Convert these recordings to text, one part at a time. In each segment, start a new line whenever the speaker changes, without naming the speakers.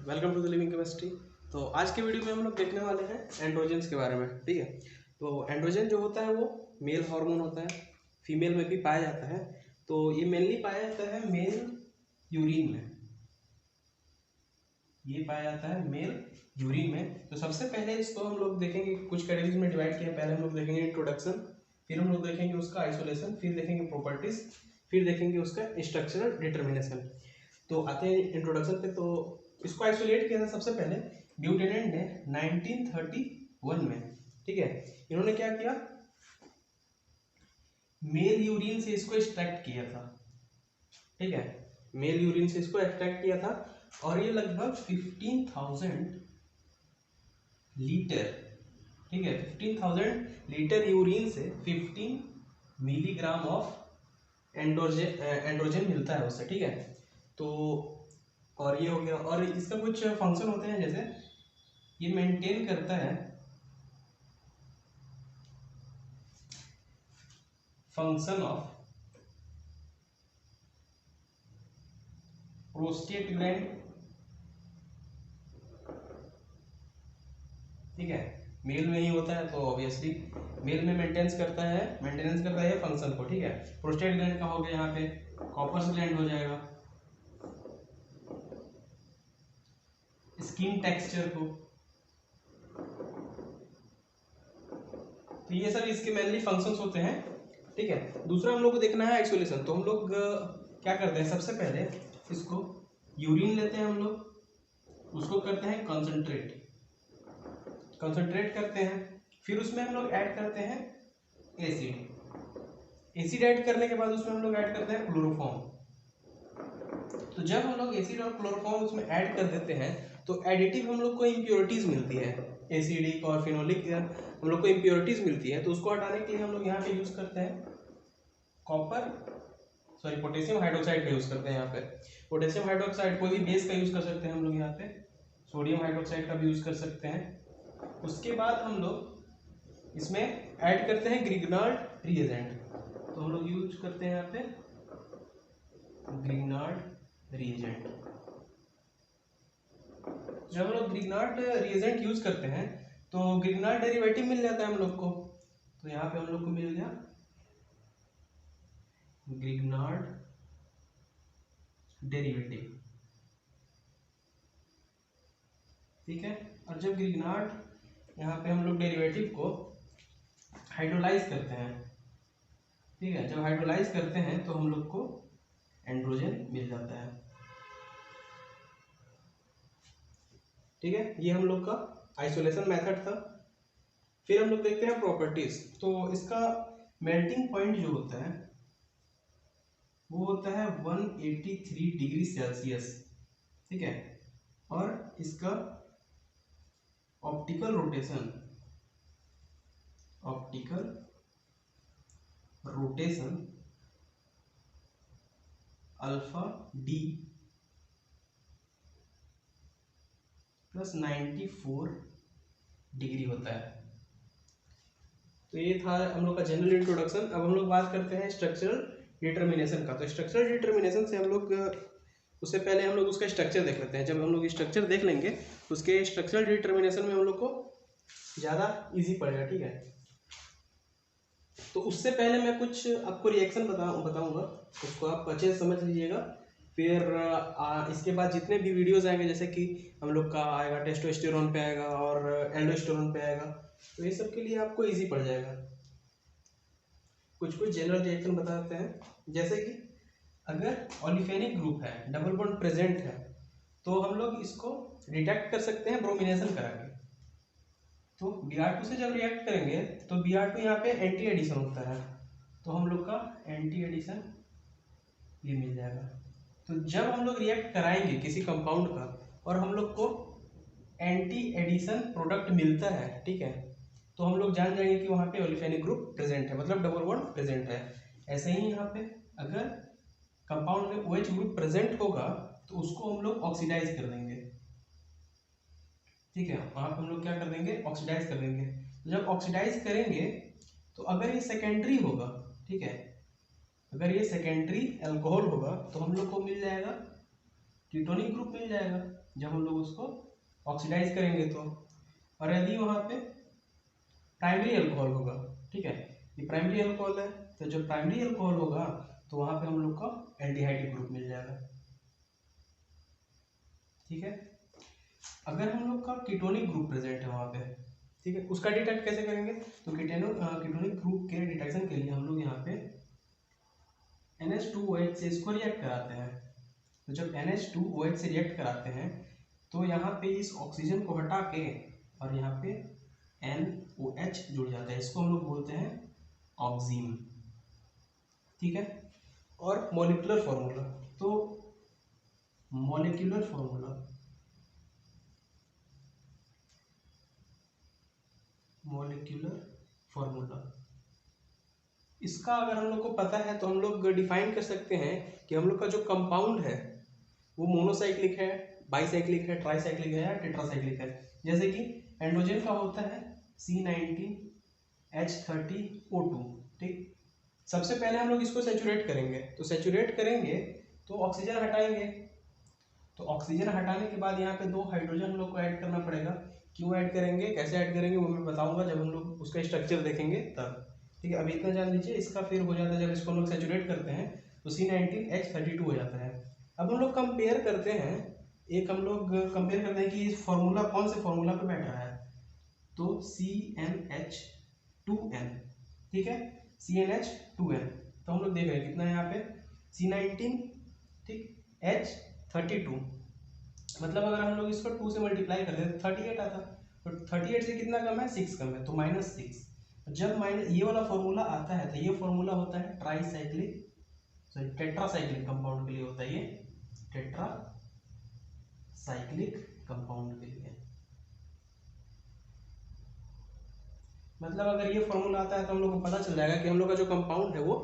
Welcome to the living chemistry. तो आज के वीडियो में हम लोग देखने वाले हैं एंड्रोजन्स के बारे में। ठीक है, तो एंड्रोजन जो होता है वो मेल हार्मोन होता है, फीमेल में भी पाया जाता है। तो ये मेनली पाया जाता है मेल यूरिन में, ये पाया जाता है मेल यूरिन में। तो सबसे पहले इसको हम लोग देखेंगे, कुछ कैटेगरीज में डिवाइड किया। पहले हम लोग देखेंगे इंट्रोडक्शन, फिर हम लोग देखेंगे उसका आइसोलेशन, फिर देखेंगे प्रॉपर्टीज, फिर देखेंगे उसका स्ट्रक्चरल डिटर्मिनेशन। तो आते हैं इंट्रोडक्शन पे। तो इसको आइसोलेट किया था सबसे पहले ब्यूटेनेंट ने 1931 में। ठीक है, इन्होंने क्या किया, मेल यूरिन से इसको एक्सट्रैक्ट किया था। ठीक है, मेल यूरिन से इसको एक्सट्रैक्ट किया था और ये लगभग 15,000 लीटर, ठीक है, 15,000 लीटर यूरिन से 15 मिलीग्राम ऑफ एंड्रोजन मिलता है उससे। ठीक है, तो और ये हो गया। और इसका कुछ फंक्शन होते हैं, जैसे ये मेंटेन करता है फंक्शन ऑफ प्रोस्टेट ग्लैंड। ठीक है, मेल में ही होता है तो ऑब्वियसली मेल में मेंटेनेंस करता है फंक्शन को। ठीक है, प्रोस्टेट ग्लैंड का हो गया, यहाँ पे कॉपर्स ग्लैंड हो जाएगा, स्किन टेक्सचर को। तो ये सब इसके मेनली फंक्शंस होते हैं। ठीक है, दूसरा हम लोग को देखना है आइसोलेशन। तो हम लोग क्या करते हैं, सबसे पहले इसको यूरिन लेते हैं हम लोग, उसको करते हैं कंसंट्रेट करते हैं, फिर उसमें हम लोग ऐड करते हैं एसिड ऐड करने के बाद उसमें हम लोग ऐड करते हैं क्लोरोफॉर्म। तो जब हम लोग एसिड और क्लोरोफॉर्म उसमें ऐड कर देते हैं तो एडिटिव हम लोग को इम्प्योरिटीज मिलती है, एसिडिक और फिनोलिक हम लोग को इम्प्योरिटीज मिलती है। तो उसको हटाने के लिए हम लोग यहाँ पे यूज करते हैं पोटेशियम हाइड्रोक्साइड का यूज करते हैं। यहाँ पे पोटेशियम हाइड्रोक्साइड, कोई भी बेस का यूज कर सकते हैं हम लोग, यहाँ पे सोडियम हाइड्रोक्साइड का भी यूज कर सकते हैं। उसके बाद हम लोग इसमें ऐड करते हैं ग्रिग्नार्ड रिएजेंट। तो हम लोग यूज करते हैं यहाँ पे ग्रिग्नार्ड रिएजेंट। जब हम लोग ग्रिग्नार्ड रिएजेंट यूज करते हैं तो ग्रिग्नार्ड डेरिवेटिव मिल जाता है हम लोग को। तो यहाँ पे हम लोग को मिल गया ग्रिग्नार्ड डेरिवेटिव। ठीक है, और जब ग्रिग्नार्ड यहाँ पे हम लोग डेरिवेटिव को हाइड्रोलाइज करते हैं, ठीक है, जब हाइड्रोलाइज करते हैं तो हम लोग को एंड्रोजन मिल जाता है। ठीक है, ये हम लोग का आइसोलेशन मेथड था। फिर हम लोग देखते हैं प्रॉपर्टीज। तो इसका मेल्टिंग पॉइंट जो होता है वो होता है 183 डिग्री सेल्सियस। ठीक है, और इसका optical rotation alpha D plus 94 degree होता है। तो ये था हम लोग का जनरल इंट्रोडक्शन। अब हम लोग बात करते हैं स्ट्रक्चरल डिटर्मिनेशन का। तो स्ट्रक्चरल डिटर्मिनेशन से हम लोग, उससे पहले हम लोग उसका स्ट्रक्चर देख लेते हैं। जब हम लोग स्ट्रक्चर देख लेंगे उसके स्ट्रक्चरल डिटर्मिनेशन में हम लोग को ज़्यादा इजी पड़ेगा। ठीक है, तो उससे पहले मैं कुछ आपको रिएक्शन बताऊंगा, उसको आप अच्छे से समझ लीजिएगा। फिर इसके बाद जितने भी वीडियोस आएंगे, जैसे कि हम लोग का आएगा टेस्टोस्टेरोन पे आएगा और एल्डोस्टेरोन पे आएगा, तो ये सब के लिए आपको इजी पड़ जाएगा। कुछ जनरल रिएक्शन बताते हैं, जैसे कि अगर ऑलिफेनिक ग्रुप है, डबल बॉन्ड प्रेजेंट है, तो हम लोग इसको डिटेक्ट कर सकते हैं ब्रोमिनेशन करा के। तो Br2 से जब रिएक्ट करेंगे तो Br2 यहाँ पे एंटी एडिशन होता है, तो हम लोग का एंटी एडिशन ये मिल जाएगा। तो जब हम लोग रिएक्ट कराएंगे किसी कंपाउंड का और हम लोग को एंटी एडिशन प्रोडक्ट मिलता है, ठीक है, तो हम लोग जान जाएंगे कि वहाँ पे ओलिफेनिक ग्रुप प्रेजेंट है, मतलब डबल बॉन्ड प्रेजेंट है। ऐसे ही यहाँ पे अगर कंपाउंड में OH ग्रुप प्रेजेंट होगा तो उसको हम लोग ऑक्सीडाइज कर देंगे। ठीक है, वहाँ पे हम लोग क्या कर देंगे, ऑक्सीडाइज कर देंगे। जब ऑक्सीडाइज करेंगे तो अगर ये सेकेंडरी होगा, ठीक है, अगर ये सेकेंडरी अल्कोहल होगा तो हम लोग को मिल जाएगा कीटोनिक ग्रुप मिल जाएगा। जब हम लोग उसको ऑक्सीडाइज करेंगे तो। और यदि वहाँ पे प्राइमरी अल्कोहल होगा, ठीक है, ये प्राइमरी अल्कोहल है, तो जब प्राइमरी अल्कोहल होगा तो वहाँ पे हम लोग का एल्डिहाइड ग्रुप मिल जाएगा, ठीक है। अगर हम लोग का कीटोनिक ग्रुप प्रेजेंट है वहाँ पे, ठीक है, उसका डिटेक्ट कैसे करेंगे? तो कीटोनिक ग्रुप के डिटेक्शन के लिए हम लोग यहाँ पे NH2OH से इसको रिएक्ट कराते हैं। तो जब NH2OH से रिएक्ट कराते हैं तो यहाँ पे इस ऑक्सीजन को हटा के और यहाँ पे NOH जुड़ जाता है, इसको हम लोग बोलते हैं ऑक्सीन, ठीक है। और मॉलिक्यूलर फॉर्मूला, तो मॉलिक्यूलर फॉर्मूला इसका अगर हम लोग को पता है तो हम लोग डिफाइन कर सकते हैं कि हम लोग का जो कंपाउंड है वो मोनोसाइक्लिक है, बाईसाइक्लिक है, ट्राईसाइक्लिक है या टेट्रासाइक्लिक है। जैसे कि एंड्रोजन का होता है C19H30O2, ठीक। सबसे पहले हम लोग इसको सेचुरेट करेंगे, तो सेचुरेट करेंगे तो ऑक्सीजन हटाएंगे, तो ऑक्सीजन हटाने के बाद यहाँ पे 2 हाइड्रोजन हम लोग को ऐड करना पड़ेगा। क्यों ऐड करेंगे, कैसे ऐड करेंगे वो मैं बताऊंगा जब हम लोग उसका स्ट्रक्चर देखेंगे तब, ठीक है। अभी इतना जान लीजिए, इसका फिर हो जाता है जब इसको हम लोग सेचुरेट करते हैं तो C19H32 हो जाता है। अब हम लोग कंपेयर करते हैं, कि इस फॉर्मूला कौन से फॉर्मूला पे बैठ रहा है, तो CnH2n, ठीक है, CnH2n। तो हम लोग देख रहे हैं कितना है यहाँ पे C19, ठीक, H32, मतलब अगर हम लोग इसको 2 से मल्टीप्लाई कर दें तो 38 आता, तो 38 से कितना कम है, 6 कम है, तो -6। जब माइनस ये वाला फॉर्मूला आता है तो ये फॉर्मूला होता है टेट्रासाइक्लिक कंपाउंड के लिए होता है, ये टेट्रासाइक्लिक कंपाउंड के लिए। मतलब अगर ये फॉर्मूला आता है तो हम लोग को पता चल जाएगा कि हम लोग का जो कंपाउंड है वो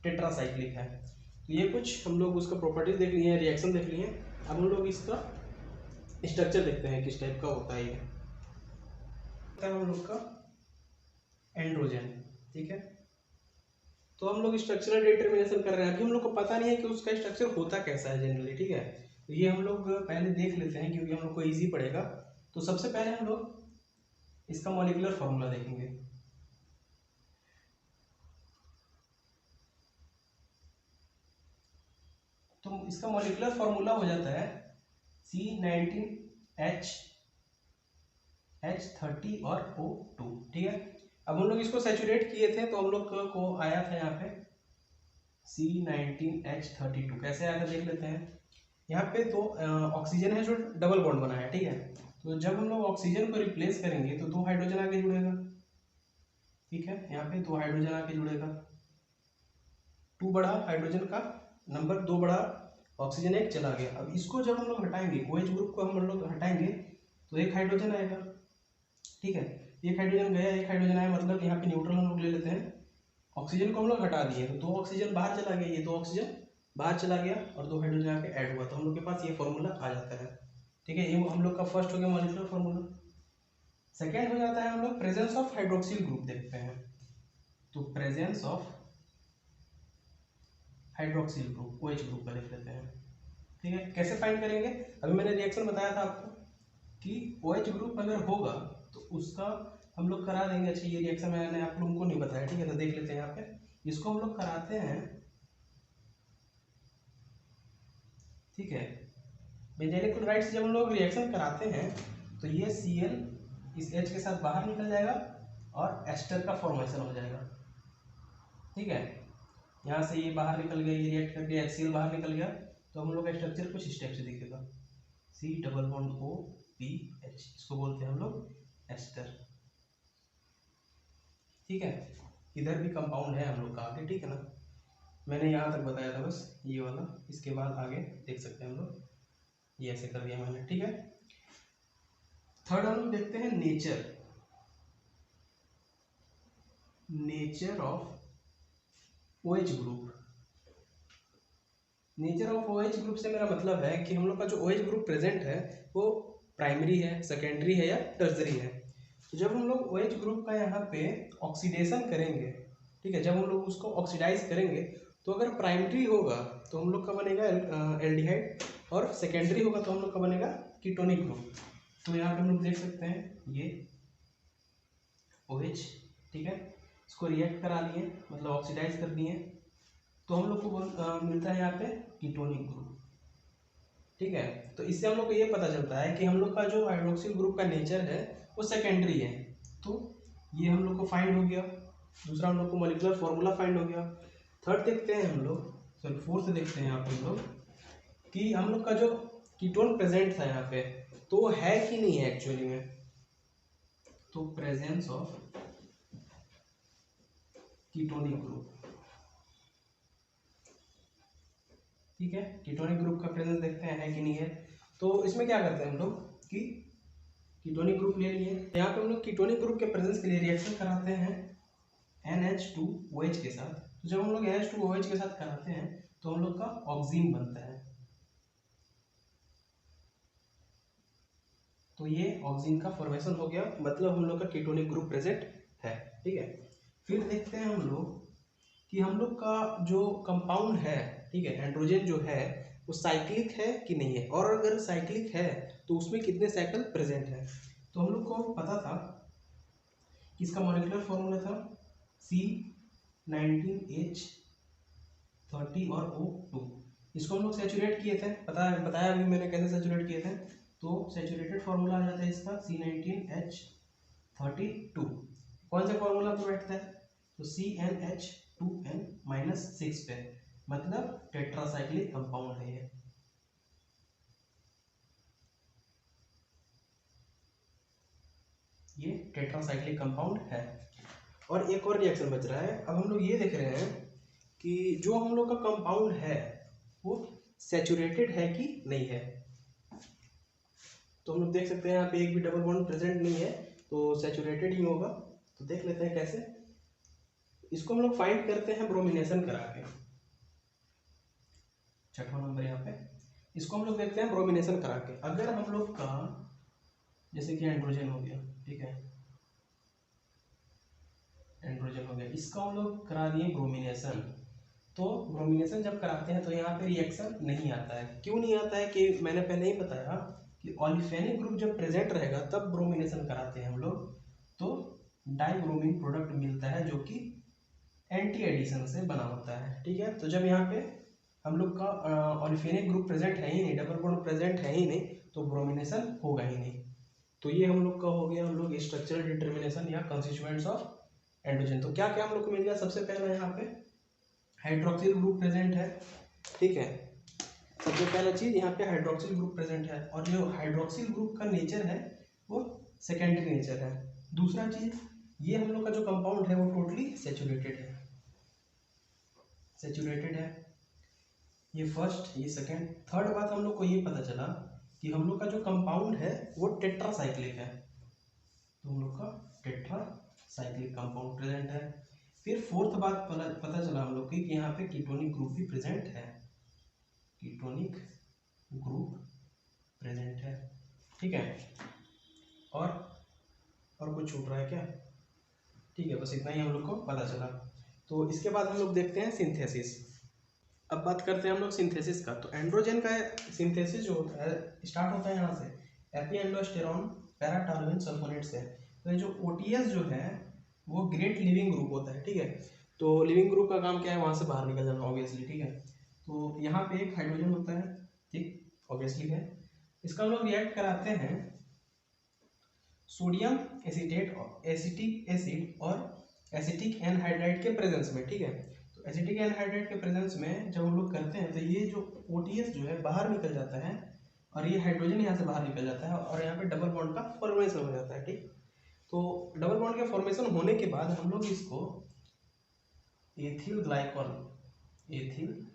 टेट्रासाइक्लिक है। तो ये कुछ हम लोग उसका प्रॉपर्टीज देख लिए हैं, रिएक्शन देख लिए हैं। अब हम लोग इसका स्ट्रक्चर देखते हैं किस टाइप का होता है ये। हम लोग का एंड्रोजन, ठीक है, तो हम लोग स्ट्रक्चरल डिटरमिनेशन कर रहे हैं। अभी हम लोग को पता नहीं है कि उसका स्ट्रक्चर होता कैसा है जनरली, ठीक है, तो ये हम लोग पहले देख लेते हैं क्योंकि हम लोग को इजी पड़ेगा। तो सबसे पहले हम लोग इसका मॉलिक्यूलर फॉर्मूला देखेंगे। तो इसका मॉलिक्यूलर फॉर्मूला हो जाता है C19H30 और O2, ठीक है। अब हम लोग इसको सैचुरेट किए थे तो हम लोग को आया था यहाँ पे C19H32, कैसे आया था देख लेते हैं। यहाँ पे तो ऑक्सीजन है जो डबल बॉन्ड बना है, ठीक है, तो जब हम लोग ऑक्सीजन को रिप्लेस करेंगे तो 2 हाइड्रोजन आके जुड़ेगा, ठीक है, यहाँ पे 2 हाइड्रोजन आके जुड़ेगा, 2 बढ़ा हाइड्रोजन का नंबर, 2 बढ़ा ऑक्सीजन, 1 चला गया। अब इसको जब हम लोग हटाएंगे, OH ग्रुप को हम लोग हटाएंगे तो 1 हाइड्रोजन आएगा, ठीक है, 1 हाइड्रोजन गया, 1 हाइड्रोजन आया, मतलब यहाँ पे न्यूट्रल हम लोग ले लेते हैं। ऑक्सीजन को हम लोग हटा दिए तो 2 ऑक्सीजन बाहर चला गया, ये 2 ऑक्सीजन बाहर चला गया और 2 हाइड्रोजन यहाँ पे ऐड हुआ, तो हम लोग के पास ये फॉर्मूला आ जाता है, ठीक है। ये हम लोग का फर्स्ट हो गया मॉलिक्यूलर फॉर्मूला। सेकेंड हो जाता है हम लोग प्रेजेंस ऑफ हाइड्रोक्सिल ग्रुप देखते हैं, तो presence of hydroxyl group, OH group का लिख लेते हैं, ठीक है। कैसे फाइंड करेंगे, अभी मैंने रिएक्शन बताया था आपको कि OH ग्रुप अगर होगा तो उसका हम लोग करा देंगे। अच्छा, ये रिएक्शन मैंने आप लोगों को नहीं बताया, ठीक है, तो देख लेते हैं। यहाँ पे इसको हम लोग कराते हैं, ठीक है, बेंजीन क्लोराइड से जब हम लोग रिएक्शन कराते हैं तो ये Cl इस H के साथ बाहर निकल जाएगा और एस्टर का फॉर्मेशन हो जाएगा, ठीक है। यहाँ से ये बाहर निकल गया, ये रिएक्ट करके HCl बाहर निकल गया, तो हम लोग का स्ट्रक्चर कुछ स्टेप से दिखेगा, C+OH, इसको बोलते हैं हम लोग एस्टर, ठीक है। इधर भी कंपाउंड है हम लोग का आगे, ठीक है ना, मैंने यहाँ तक बताया था बस ये वाला, इसके बाद आगे देख सकते हैं हम लोग, ये ऐसे कर दिया मैंने, ठीक है। थर्ड हम लोग देखते हैं nature of OH group. Nature of OH group से मेरा मतलब है कि हम लोग का जो OH ग्रुप प्रेजेंट है वो प्राइमरी है, सेकेंडरी है या टर्सरी है। तो जब हम लोग OH ग्रुप का यहाँ पे ऑक्सीडेशन करेंगे, ठीक है, जब हम लोग उसको ऑक्सीडाइज करेंगे तो अगर प्राइमरी होगा तो हम लोग का बनेगा एल्डिहाइड, और सेकेंडरी होगा तो हम लोग का बनेगा कीटोनिक ग्रुप। तो यहाँ पे हम लोग देख सकते हैं ये OH, ठीक है, इसको रिएक्ट करा लिए, मतलब ऑक्सीडाइज कर दिए, तो हम लोग को मिलता है यहाँ पे कीटोनिक ग्रुप, ठीक है। तो इससे हम लोग को ये पता चलता है कि हम लोग का जो हाइड्रोक्सिल ग्रुप का नेचर है वो सेकेंडरी है। तो ये हम लोग को फाइंड हो गया। दूसरा हम लोग को मॉलिक्यूलर फॉर्मूला फाइंड हो गया। थर्ड देखते हैं हम लोग, सॉरी फोर्थ देखते हैं यहाँ पे हम लोग कि हम लोग का जो कीटोन प्रेजेंट था यहाँ पे तो वो है कि नहीं है एक्चुअली में। तो प्रेजेंस ऑफ कीटोनिक ग्रुप, ठीक है, कीटोनिक ग्रुप का प्रेजेंस देखते हैं है कि नहीं है। तो इसमें क्या करते हैं हम लोग कि कीटोनिक ग्रुप ले लिए, यहाँ पे हम लोग कीटोनिक ग्रुप के प्रेजेंस के लिए रिएक्शन कराते हैं NH2OH के साथ। तो जब हम लोग NH2OH के साथ कराते हैं तो हम लोग का ऑक्सीन बनता है। तो ये ऑक्सीन का फॉर्मेशन हो गया, मतलब हम लोग का कीटोनिक ग्रुप प्रेजेंट है, ठीक है। फिर देखते हैं हम लोग कि हम लोग का जो कंपाउंड है, ठीक है, एंड्रोजन जो है वो साइक्लिक है कि नहीं है, और अगर साइक्लिक है तो उसमें कितने साइकिल प्रेजेंट है। तो हम लोग को पता था कि इसका मॉलिक्यूलर फॉर्मूला था C19H30 और O2। इसको हम लोग सैचुरेट किए थे, बताया अभी मैंने कैसे सैचुरेट किए थे। तो सैचुरेटेड फार्मूला आ जाता है इसका C19H32। कौन सा फार्मूला पर बैठता है, तो CnH2n-6 पे, मतलब टेट्रासाइक्लिक कंपाउंड है ये टेट्रासाइक्लिक कंपाउंड है। और एक और रिएक्शन बच रहा है। अब हम लोग ये देख रहे हैं कि जो हम लोग का कंपाउंड है वो सैचुरेटेड है कि नहीं है। तो हम लोग देख सकते हैं यहाँ पे एक भी डबल बॉन्ड प्रेजेंट नहीं है, तो सैचुरेटेड ही होगा। तो देख लेते हैं कैसे। इसको हम लोग फाइंड करते हैं ब्रोमिनेशन करा के। छठवां नंबर यहाँ पे इसको हम लोग देखते हैं ब्रोमिनेशन करा के। अगर हम लोग का जैसे कि एंड्रोजन हो गया, ठीक है, एंड्रोजन हो गया, इसका हम लोग करा दिए ब्रोमिनेशन। तो ब्रोमिनेशन जब कराते हैं तो यहाँ पे रिएक्शन नहीं आता है। क्यों नहीं आता है कि मैंने पहले ही बताया कि ऑलिफेनिक ग्रुप जब प्रेजेंट रहेगा तब ब्रोमिनेशन कराते हैं हम लोग, तो डाइब्रोमीन प्रोडक्ट मिलता है जो कि एंटी एडिशन से बना होता है, ठीक है। तो जब यहाँ पे हम लोग का ऑलिफेनिक ग्रुप प्रेजेंट है ही नहीं, डबल बॉन्ड प्रेजेंट है ही नहीं, तो ब्रोमिनेशन होगा ही नहीं। तो ये हम लोग का हो गया हम लोग स्ट्रक्चरल डिटर्मिनेशन या कंस्टिट्यूएंट्स ऑफ एंड्रोजन। तो क्या क्या हम लोग को मिल गया, सबसे पहला यहाँ पे हाइड्रोक्सिल ग्रुप प्रेजेंट है, ठीक है, सबसे पहला चीज यहाँ पे हाइड्रोक्सिल ग्रुप प्रेजेंट है, और जो हाइड्रोक्सिल ग्रुप का नेचर है वो सेकेंडरी नेचर है। दूसरा चीज ये हम लोग का जो कंपाउंड है वो टोटली सैचुरेटेड है, सैचुरेटेड है, ये फर्स्ट, ये सेकेंड। थर्ड बात हम लोग को ये पता चला कि हम लोग का जो कंपाउंड है वो टेट्रासाइक्लिक है, तो हम लोग का टेट्रासाइक्लिक कंपाउंड प्रेजेंट है। फिर फोर्थ बात पता चला हम लोग की कि यहाँ पे कीटोनिक ग्रुप भी प्रेजेंट है, कीटोनिक ग्रुप प्रेजेंट है, ठीक है। और कुछ छूट रहा है क्या, ठीक है, बस इतना ही हम लोग को पता चला। तो इसके बाद हम लोग देखते हैं सिंथेसिस। अब बात करते हैं हम लोग सिंथेसिस का। तो एंड्रोजन का सिंथेसिस जो होता है स्टार्ट होता है यहाँ से एपीएंडोस्टेरॉन पैराटॉलुइन सल्फोनेट से। तो ये जो OTS जो है वो ग्रेट लिविंग ग्रुप होता है, ठीक है। तो लिविंग ग्रुप का काम क्या है, वहाँ से बाहर निकल जाना ऑब्वियसली, ठीक है। तो यहाँ पे एक हाइड्रोजन होता है, ठीक, ऑब्वियसली है। इसका हम लोग रिएक्ट कराते हैं सोडियम एसीटेट, एसिटिक एसिड और एसिटिक एनहाइड्राइड के प्रेजेंस में, ठीक है। तो एसिटिक एनहाइड्राइड के प्रेजेंस में जब हम लोग करते हैं तो ये जो OTS जो है बाहर निकल जाता है, और ये हाइड्रोजन यहाँ से बाहर निकल जाता है, और यहाँ पे डबल बॉन्ड का फॉर्मेशन हो जाता है, ठीक। तो डबल बॉन्ड के फॉर्मेशन होने के बाद हम लोग इसको एथिल ग्लाइकॉल, एथिल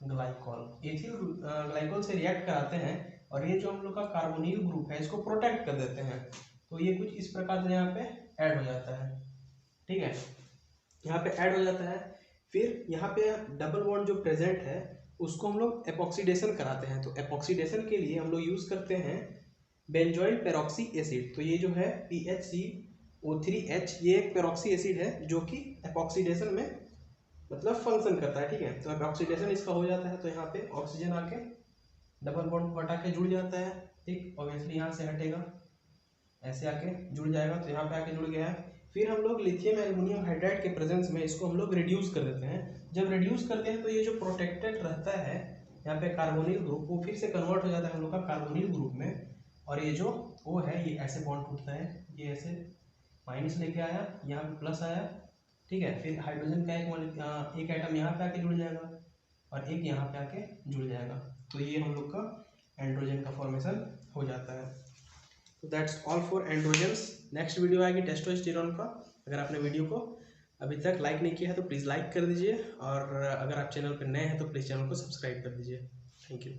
ग्लाइकॉल से रिएक्ट कराते हैं, और ये जो हम लोग का कार्बोनिल ग्रुप है इसको प्रोटेक्ट कर देते हैं। तो ये कुछ इस प्रकार से यहाँ पे ऐड हो जाता है, ठीक है, यहाँ पे ऐड हो जाता है। फिर यहाँ पे डबल बॉन्ड जो प्रेजेंट है उसको हम लोग एपॉक्सीडेशन कराते हैं। तो एपॉक्सीडेशन के लिए हम लोग यूज करते हैं बेंजोइल पेरोक्सी एसिड। तो ये जो है PHCO3H, ये एक पेरोक्सी एसिड है जो कि एपॉक्सीडेशन में मतलब फंक्शन करता है, ठीक है। तो एपॉक्सीडेशन इसका हो जाता है तो यहाँ पे ऑक्सीजन आके डबल बॉन्ड को हटा के जुड़ जाता है, ठीक। ऑब्वियसली यहाँ से हटेगा, ऐसे आके जुड़ जाएगा, तो यहाँ पे आके जुड़ गया है। फिर हम लोग लिथियम एल्युमिनियम हाइड्राइड के प्रेजेंस में इसको हम लोग रिड्यूस कर देते हैं। जब रिड्यूस करते हैं तो ये जो प्रोटेक्टेड रहता है यहाँ पे कार्बोनिल ग्रुप, वो फिर से कन्वर्ट हो जाता है हम लोग का कार्बोनिल ग्रुप में, और ये जो O है ये ऐसे बॉन्ड टूटता है, ये ऐसे माइनस लेके आया, यहाँ पे प्लस आया, ठीक है। फिर हाइड्रोजन का एक एटम यहाँ पे आके जुड़ जाएगा और एक यहाँ पे आके जुड़ जाएगा, तो ये हम लोग का एंड्रोजन का फॉर्मेशन हो जाता है। तो that's all for androgens. Next video आएगी टेस्टोस्टेरोन का। अगर आपने वीडियो को अभी तक लाइक नहीं किया है तो प्लीज़ लाइक कर दीजिए, और अगर आप चैनल पर नए हैं तो प्लीज़ चैनल को सब्सक्राइब कर दीजिए। Thank you.